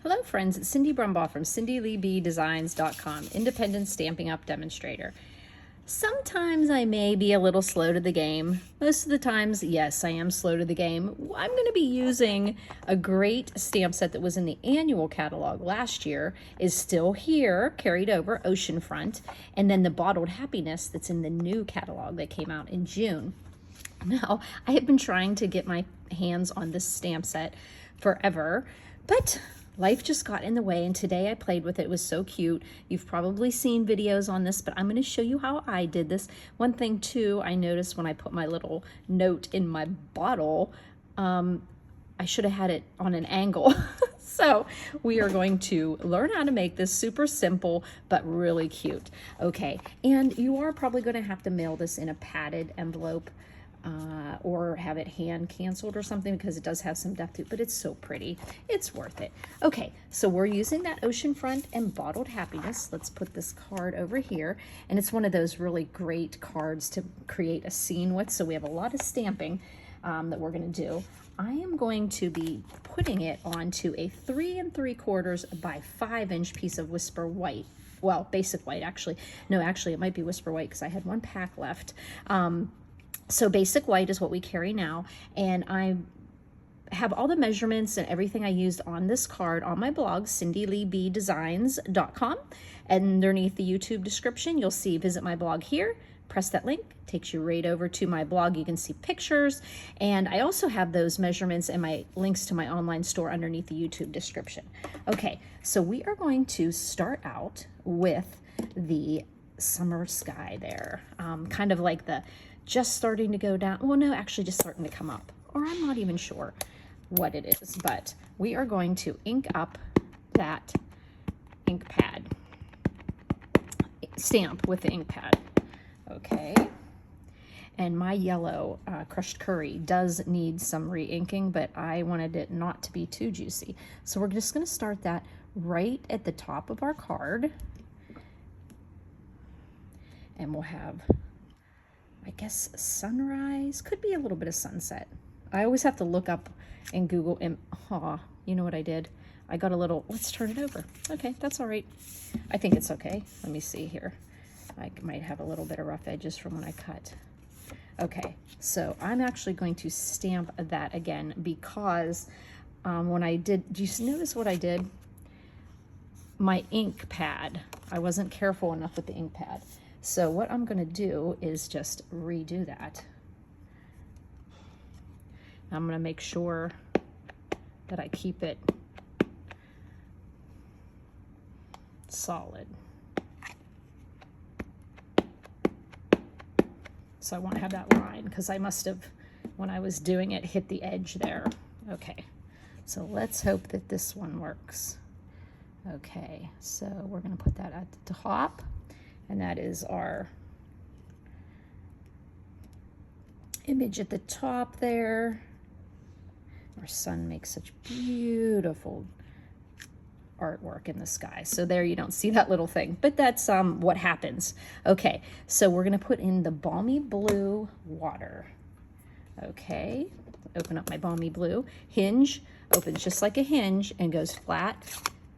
Hello friends, it's Cindy Brumbaugh from CindyLeeBDesigns.com, independent Stampin' Up demonstrator. Sometimes I may be a little slow to the game. Most of the times, yes, I am slow to the game. I'm going to be using a great stamp set that was in the annual catalog last year, is still here, carried over, Oceanfront, and then the Bottled Happiness that's in the new catalog that came out in June. Now, I have been trying to get my hands on this stamp set forever, but life just got in the way, and today I played with it. It was so cute. You've probably seen videos on this, but I'm going to show you how I did this. One thing, too, I noticed when I put my little note in my bottle, I should have had it on an angle. So we are going to learn how to make this super simple, but really cute. Okay, and you are probably going to have to mail this in a padded envelope, or have it hand canceled or something, because it does have some depth to it, but it's so pretty. It's worth it. Okay, so we're using that Oceanfront and Bottled Happiness. Let's put this card over here, and it's one of those really great cards to create a scene with, so we have a lot of stamping that we're going to do. I am going to be putting it onto a 3 3/4 by 5-inch piece of Whisper White. Well, basic white, actually. No, actually, it might be Whisper White because I had one pack left. So basic white is what we carry now, and I have all the measurements and everything I used on this card on my blog, CindyLeeBDesigns.com. And underneath the YouTube description, you'll see visit my blog here. Press that link, takes you right over to my blog. You can see pictures, and I also have those measurements and my links to my online store underneath the YouTube description. Okay, so we are going to start out with the summer sky there, kind of like the just starting to go down. Well, no, actually just starting to come up, or I'm not even sure what it is, but we are going to ink up that ink pad, stamp with the ink pad. Okay, and my yellow crushed curry does need some re-inking, but I wanted it not to be too juicy. So we're just going to start that right at the top of our card, and we'll have, I guess, sunrise, could be a little bit of sunset. I always have to look up and Google, and you know what I did? I got a little, let's turn it over. Okay, that's all right. I think it's okay. Let me see here. I might have a little bit of rough edges from when I cut. Okay, so I'm actually going to stamp that again because when I did you notice what I did? My ink pad, I wasn't careful enough with the ink pad. So what I'm going to do is just redo that. I'm going to make sure that I keep it solid, so I won't have that line, because I must have, when I was doing it, hit the edge there. Okay, so let's hope that this one works. Okay, so we're going to put that at the top, and that is our image at the top there. Our sun makes such beautiful artwork in the sky. So there you don't see that little thing, but that's what happens. Okay, so we're going to put in the balmy blue water. Okay, open up my balmy blue. Hinge opens just like a hinge and goes flat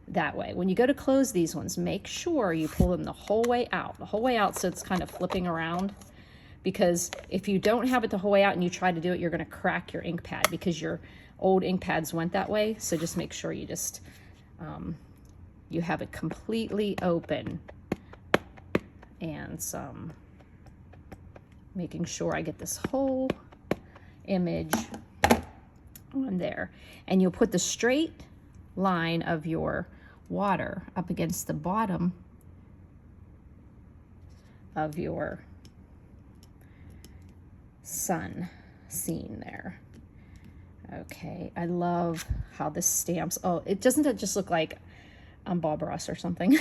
that way. When you go to close these ones, make sure you pull them the whole way out, so it's kind of flipping around, because if you don't have it the whole way out and you try to do it, you're going to crack your ink pad, because your old ink pads went that way. So just make sure you just you have it completely open, and making sure I get this whole image on there. And you'll put the straight line of your water up against the bottom of your sun scene there. Okay, I love how this stamps. Oh, it doesn't just look like Bob Ross or something.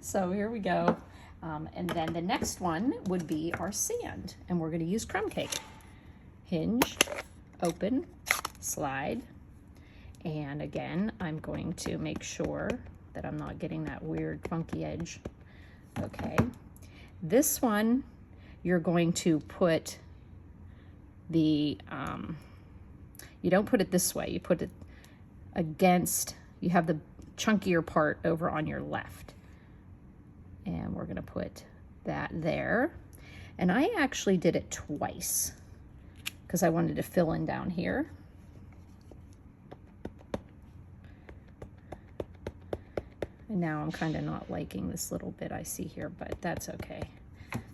So here we go. And then the next one would be our sand, and we're going to use crumb cake. Hinge, open, slide, and again, I'm going to make sure that I'm not getting that weird funky edge. Okay, this one, you're going to put the, you don't put it this way, you put it against you have the chunkier part over on your left. And we're gonna put that there. And I actually did it twice because I wanted to fill in down here. And now I'm kind of not liking this little bit I see here, but that's okay.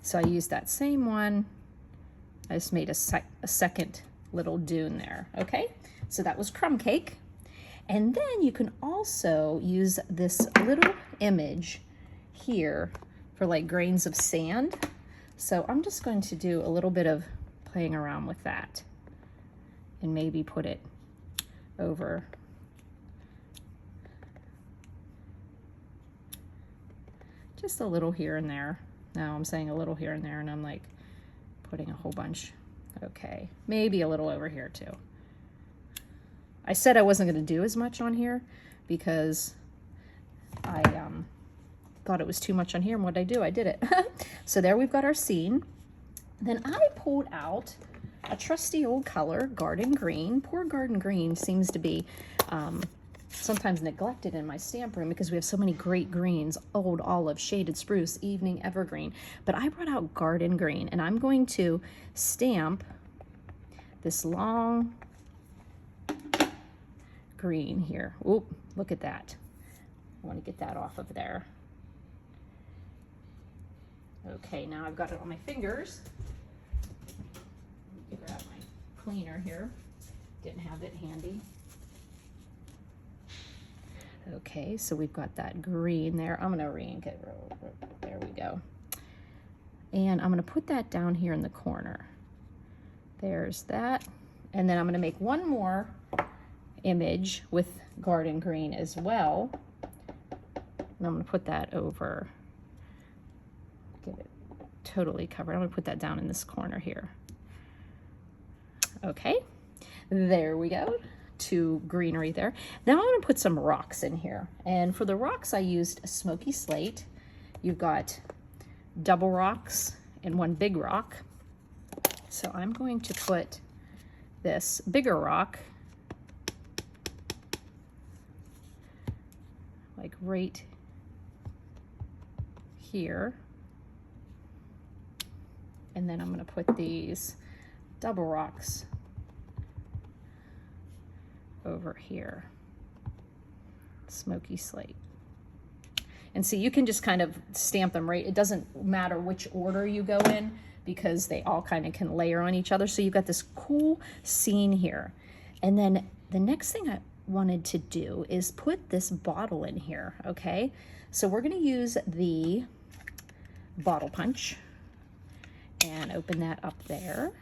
So I used that same one. I just made a second little dune there, okay? So that was crumb cake. And then you can also use this little image here for like grains of sand. So I'm just going to do a little bit of playing around with that and maybe put it over just a little here and there. Now I'm saying a little here and there, and I'm like putting a whole bunch. Okay, maybe a little over here too. I said I wasn't going to do as much on here because I thought it was too much on here, and what did I do? I did it. So there we've got our scene. Then I pulled out a trusty old color, garden green. Poor garden green seems to be sometimes neglected in my stamp room because we have so many great greens: old olive, shaded spruce, evening evergreen. But I brought out garden green, and I'm going to stamp this long green here. Oop, look at that. I want to get that off of there. Okay, now I've got it on my fingers. Let me grab my cleaner here. Didn't have it handy. Okay, so we've got that green there. I'm gonna re-ink it. There we go. And I'm gonna put that down here in the corner. There's that. And then I'm gonna make one more image with garden green as well. And I'm gonna put that over, get it totally covered. I'm gonna put that down in this corner here. Okay, there we go. To greenery there. Now I'm going to put some rocks in here, and for the rocks I used a smoky slate. You've got double rocks and one big rock, so I'm going to put this bigger rock like right here, and then I'm going to put these double rocks over here, smoky slate. And see, you can just kind of stamp them right. It doesn't matter which order you go in because they all kind of can layer on each other. So you've got this cool scene here. And then the next thing I wanted to do is put this bottle in here, okay? So we're gonna use the bottle punch and open that up there.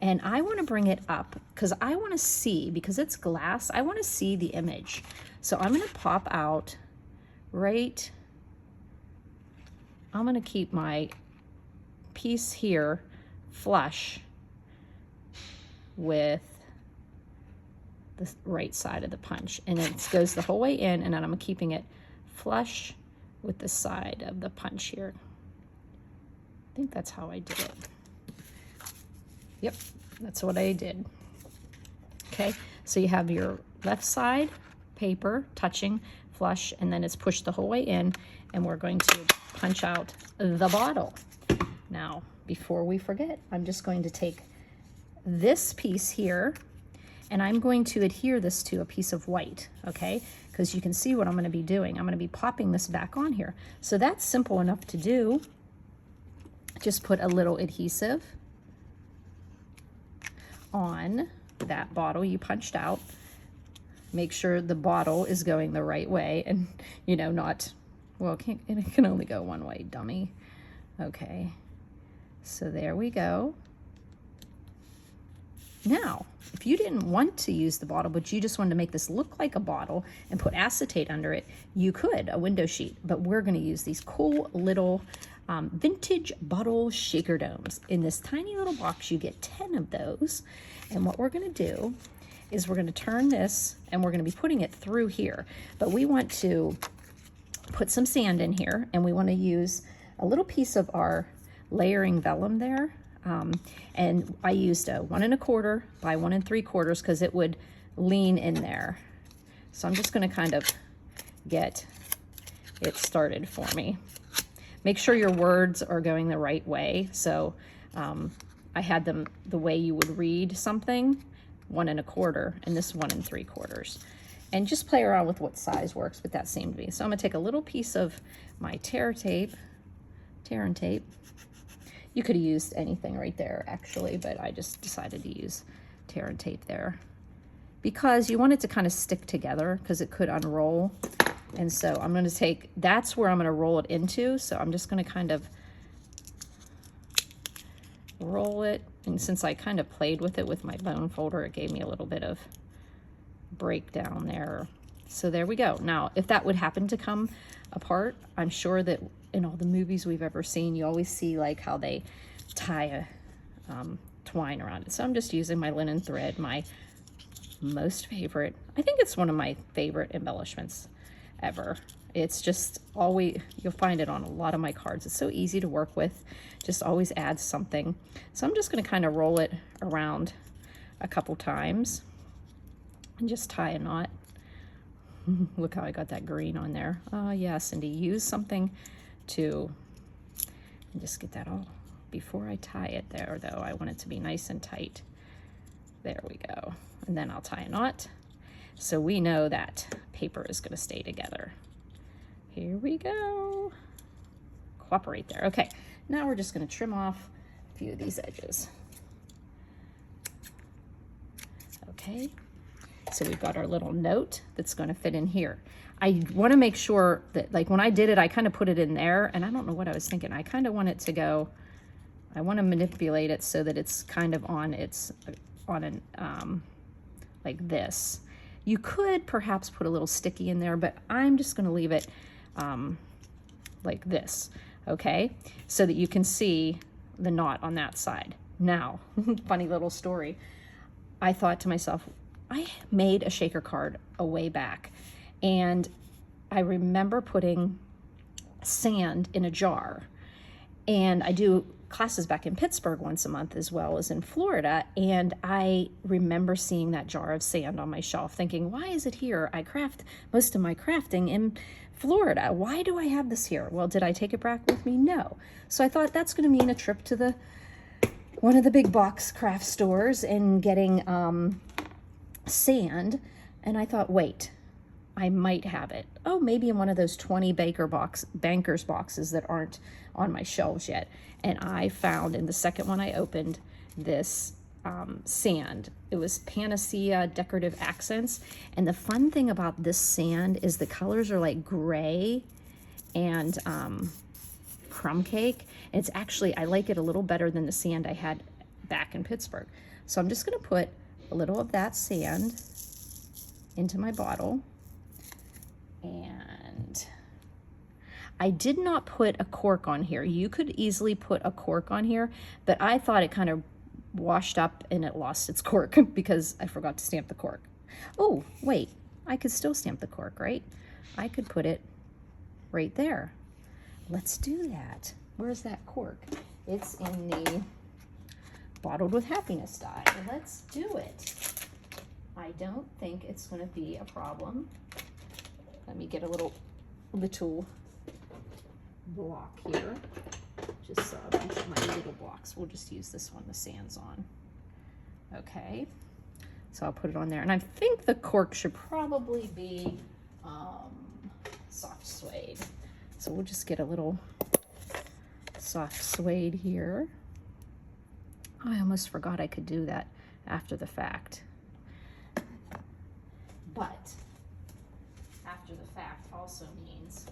And I want to bring it up because I want to see, because it's glass, I want to see the image. So I'm going to pop out right, I'm going to keep my piece here flush with the right side of the punch. And it goes the whole way in, and then I'm keeping it flush with the side of the punch here. I think that's how I did it. Yep, that's what I did. Okay, so you have your left side paper touching flush, and then it's pushed the whole way in, and we're going to punch out the bottle. Now, before we forget, I'm just going to take this piece here, and I'm going to adhere this to a piece of white, okay? Because you can see what I'm going to be doing. I'm going to be popping this back on here. So that's simple enough to do. Just put a little adhesive on that bottle you punched out. Make sure the bottle is going the right way, and you know, not, well, it can only go one way, dummy. Okay, so there we go. Now, if you didn't want to use the bottle, but you just wanted to make this look like a bottle and put acetate under it, you could, a window sheet, but we're going to use these cool little vintage bottle shaker domes. In this tiny little box, you get 10 of those. And what we're going to do is we're going to turn this, and we're going to be putting it through here. But we want to put some sand in here, and we want to use a little piece of our layering vellum there. And I used a 1 1/4 by 1 3/4 because it would lean in there. So I'm just going to kind of get it started for me. Make sure your words are going the right way. So I had them the way you would read something, 1 1/4, and this 1 3/4. And just play around with what size works, but that seemed to be. So I'm gonna take a little piece of my tear and tape. You could have used anything right there actually, but I just decided to use tear and tape there because you want it to kind of stick together because it could unroll. And so I'm going to take, that's where I'm going to roll it into. So I'm just going to kind of roll it. And since I kind of played with it with my bone folder, it gave me a little bit of breakdown there. So there we go. Now, if that would happen to come apart, I'm sure that in all the movies we've ever seen, you always see like how they tie a twine around it. So I'm just using my linen thread, my most favorite. I think it's one of my favorite embellishments ever. It's just always, you'll find it on a lot of my cards. It's so easy to work with, just always adds something. So I'm just going to kind of roll it around a couple times and just tie a knot. Look how I got that green on there. Oh yeah, Cindy, use something to, and just get that all, before I tie it there though, I want it to be nice and tight. There we go. And then I'll tie a knot. So we know that paper is going to stay together. Here we go. Cooperate there. Okay, now we're just going to trim off a few of these edges. Okay, so we've got our little note that's going to fit in here. I want to make sure that, like when I did it, I kind of put it in there, and I don't know what I was thinking. I kind of want it to go, I want to manipulate it so that it's kind of on its, on an, like this. You could perhaps put a little sticky in there, but I'm just going to leave it like this, okay? So that you can see the knot on that side. Now, funny little story. I thought to myself, I made a shaker card a way back, and I remember putting sand in a jar. And I do classes back in Pittsburgh once a month as well as in Florida, and I remember seeing that jar of sand on my shelf thinking, why is it here? I craft most of my crafting in Florida. Why do I have this here? Well, did I take it back with me? No. So I thought that's going to mean a trip to the one of the big box craft stores and getting sand, and I thought, wait, I might have it. Oh, maybe in one of those 20 banker's boxes that aren't on my shelves yet. And I found in the second one I opened this sand. It was Panacea Decorative Accents. And the fun thing about this sand is the colors are like gray and crumb cake. And it's actually, I like it a little better than the sand I had back in Pittsburgh. So I'm just going to put a little of that sand into my bottle. And I did not put a cork on here. You could easily put a cork on here, but I thought it kind of washed up and it lost its cork because I forgot to stamp the cork. Oh, wait, I could still stamp the cork, right? I could put it right there. Let's do that. Where's that cork? It's in the Bottled with Happiness die. Let's do it. I don't think it's going to be a problem. Let me get a little block here. Just a bunch of my little blocks. We'll just use this one the sand's on. Okay, so I'll put it on there. And I think the cork should probably be soft suede. So we'll just get a little soft suede here. Oh, I almost forgot I could do that after the fact. But after the fact also means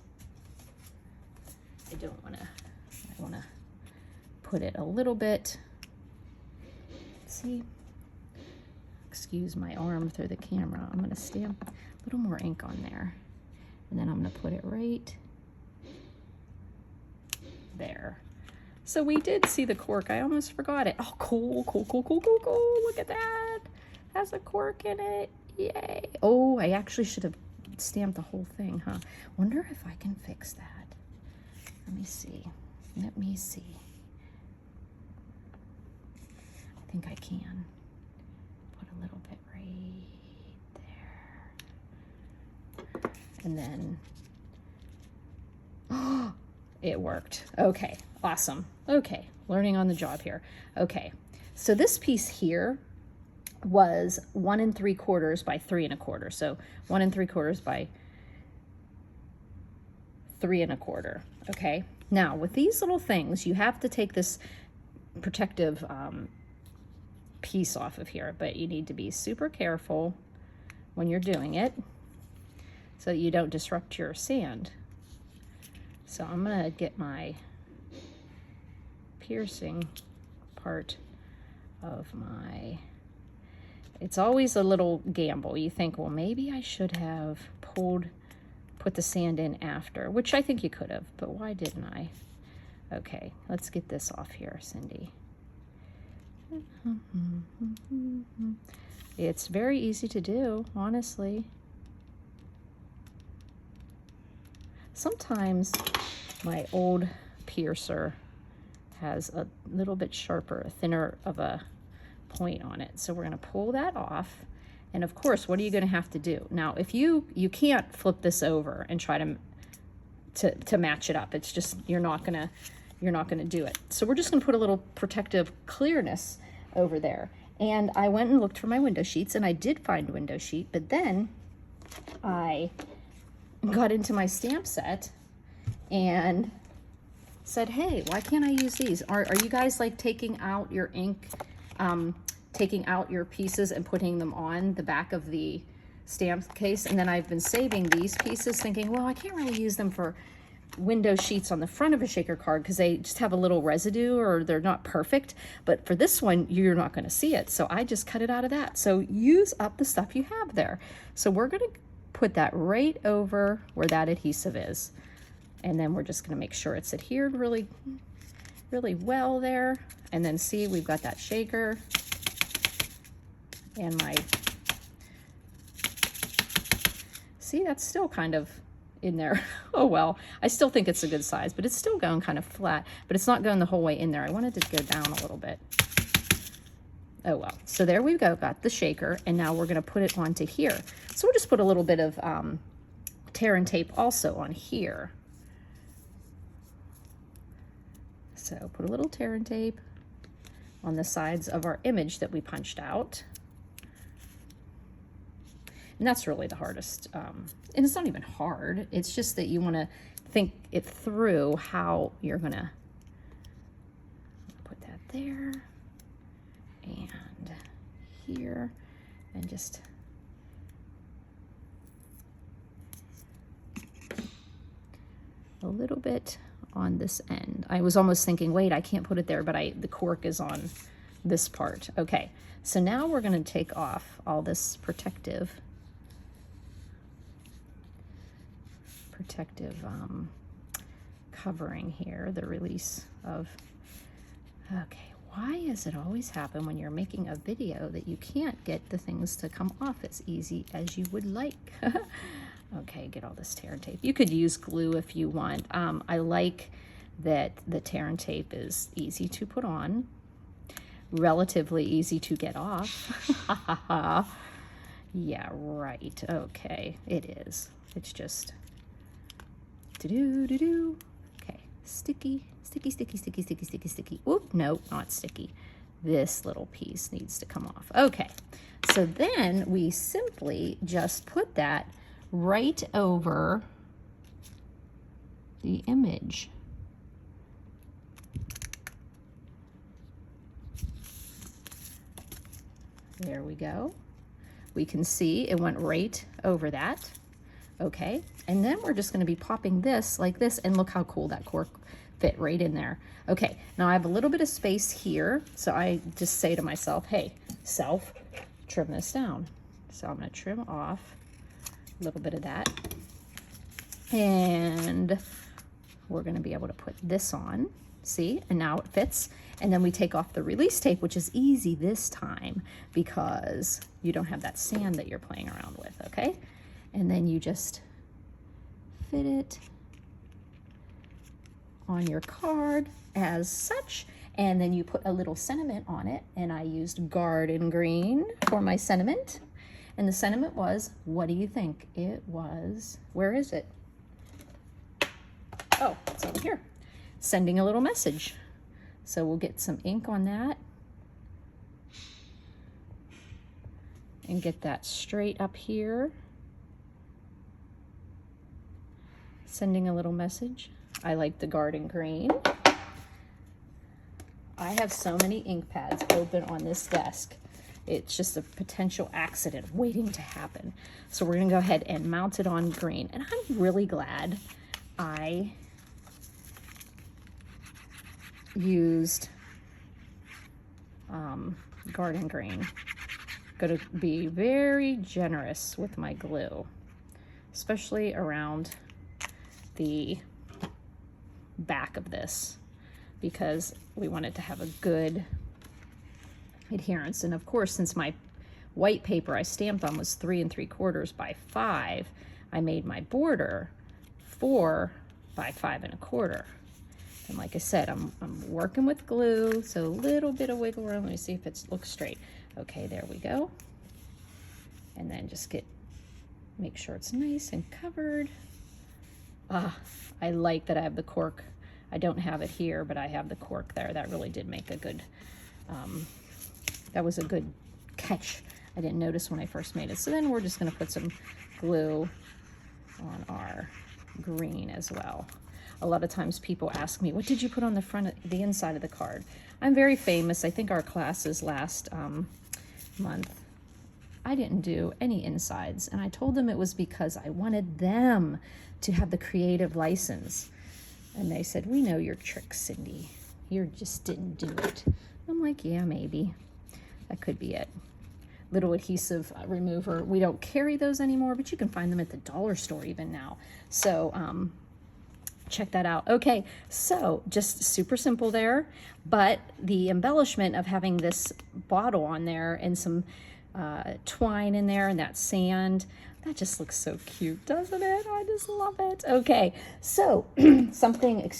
I want to put it a little bit, see, excuse my arm through the camera. I'm going to stamp a little more ink on there, and then I'm going to put it right there. So we did see the cork. I almost forgot it. Oh, cool, cool, cool, cool, cool, cool. Look at that. Has a cork in it. Yay. Oh, I actually should have stamped the whole thing, huh? Wonder if I can fix that. Let me see. Let me see. I think I can. Put a little bit right there. And then, oh, it worked. Okay, awesome. Okay, learning on the job here. Okay, so this piece here was 1 3/4 by 3 1/4. So 1 3/4 by 3 1/4. Okay, now with these little things, you have to take this protective piece off of here, but you need to be super careful when you're doing it so that you don't disrupt your sand. So I'm gonna get my piercing part of my, it's always a little gamble. You think, well, maybe I should have put the sand in after, which I think you could have, but why didn't I? Okay, let's get this off here, Cindy. It's very easy to do, honestly. Sometimes my old piercer has a little bit sharper, thinner of a point on it. So we're going to pull that off. And of course, what are you going to have to do? Now, if you can't flip this over and try to match it up. It's just you're not going to do it. So we're just going to put a little protective clearness over there. And I went and looked for my window sheets, and I did find a window sheet, but then I got into my stamp set and said, hey, why can't I use these? Are you guys like taking out your ink, taking out your pieces and putting them on the back of the stamp case? And then I've been saving these pieces thinking, well, I can't really use them for window sheets on the front of a shaker card because they just have a little residue or they're not perfect. But for this one, you're not going to see it. So I just cut it out of that. So use up the stuff you have there. So we're going to put that right over where that adhesive is. And then we're just going to make sure it's adhered really, really well there. And then see, we've got that shaker and my, see, that's still kind of in there. Oh well, I still think it's a good size, but it's still going kind of flat, but it's not going the whole way in there. I wanted to go down a little bit. Oh well, so there we go, got the shaker, and now we're going to put it onto here. So we'll just put a little bit of tear and tape also on here. So put a little tear and tape on the sides of our image that we punched out. And that's really the hardest. And it's not even hard. It's just that you want to think it through how you're going to put that there and here and just a little bit on this end. I was almost thinking, wait, I can't put it there, but the cork is on this part. Okay, so now we're going to take off all this protective covering here, the release of, okay, why does it always happen when you're making a video that you can't get the things to come off as easy as you would like? Okay, get all this tear and tape. You could use glue if you want. I like that the tear and tape is easy to put on, relatively easy to get off. Yeah, right. Okay, it is. It's just do-do-do-do. Okay, sticky, sticky, sticky, sticky, sticky, sticky, sticky. Oop, no, not sticky. This little piece needs to come off. Okay, so then we simply just put that right over the image. There we go. We can see it went right over that. Okay, and then we're just going to be popping this like this, and look how cool that cork fit right in there. Okay, now I have a little bit of space here, so I just say to myself, hey, self, trim this down. So I'm going to trim off a little bit of that, and we're going to be able to put this on, see, and now it fits. And then we take off the release tape, which is easy this time because you don't have that sand that you're playing around with, okay? And then you just fit it on your card as such, and then you put a little sentiment on it, and I used garden green for my sentiment. And the sentiment was, what do you think? It was, where is it? Oh, it's over here. Sending a little message. So we'll get some ink on that. And get that straight up here. Sending a little message. I like the garden green. I have so many ink pads open on this desk. It's just a potential accident waiting to happen. So we're gonna go ahead and mount it on green. And I'm really glad I used garden green. Going to be very generous with my glue, especially around the back of this, because we want it to have a good adherence. And of course, since my white paper I stamped on was 3 3/4 by 5, I made my border 4 by 5 1/4. And like I said, I'm working with glue, so a little bit of wiggle room. Let me see if it looks straight. Okay, there we go. And then just make sure it's nice and covered. I like that I have the cork. I don't have it here, but I have the cork there. That really did make a good, that was a good catch. I didn't notice when I first made it. So then we're just gonna put some glue on our green as well. A lot of times people ask me, what did you put on the front, the inside of the card? I'm very famous. I think our classes last month, I didn't do any insides. And I told them it was because I wanted them to have the creative license. And they said, we know your tricks, Cindy. You just didn't do it. I'm like, yeah, maybe. That could be it. Little adhesive remover. We don't carry those anymore, but you can find them at the dollar store even now. So, check that out. Okay, so just super simple there, but the embellishment of having this bottle on there and some twine in there and that sand, that just looks so cute, doesn't it? I just love it. Okay, so something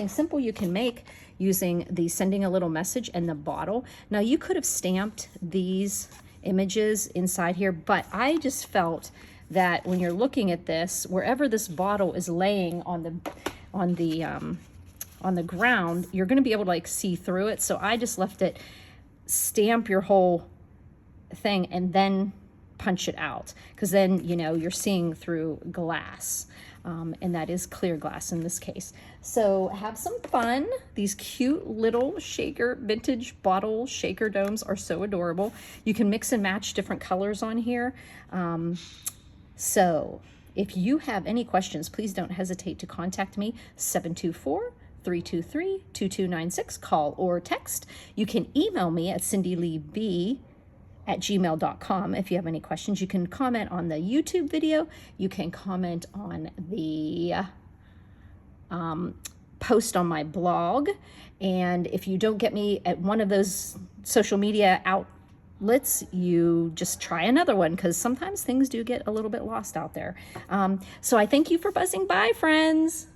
simple you can make using the sending a little message and the bottle. Now you could have stamped these images inside here, but I just felt that when you're looking at this, wherever this bottle is laying on the ground, you're going to be able to like see through it. So I just left it, stamp your whole thing and then punch it out, because then you know you're seeing through glass, and that is clear glass in this case. So have some fun. These cute little vintage bottle shaker domes are so adorable. You can mix and match different colors on here. So if you have any questions, please don't hesitate to contact me, 724-323-2296, call or text. You can email me at cindyleeb@gmail.com if you have any questions. You can comment on the YouTube video. You can comment on the post on my blog. And if you don't get me at one of those social media outlets, you just try another one, because sometimes things do get a little bit lost out there. So I thank you for buzzing by, friends.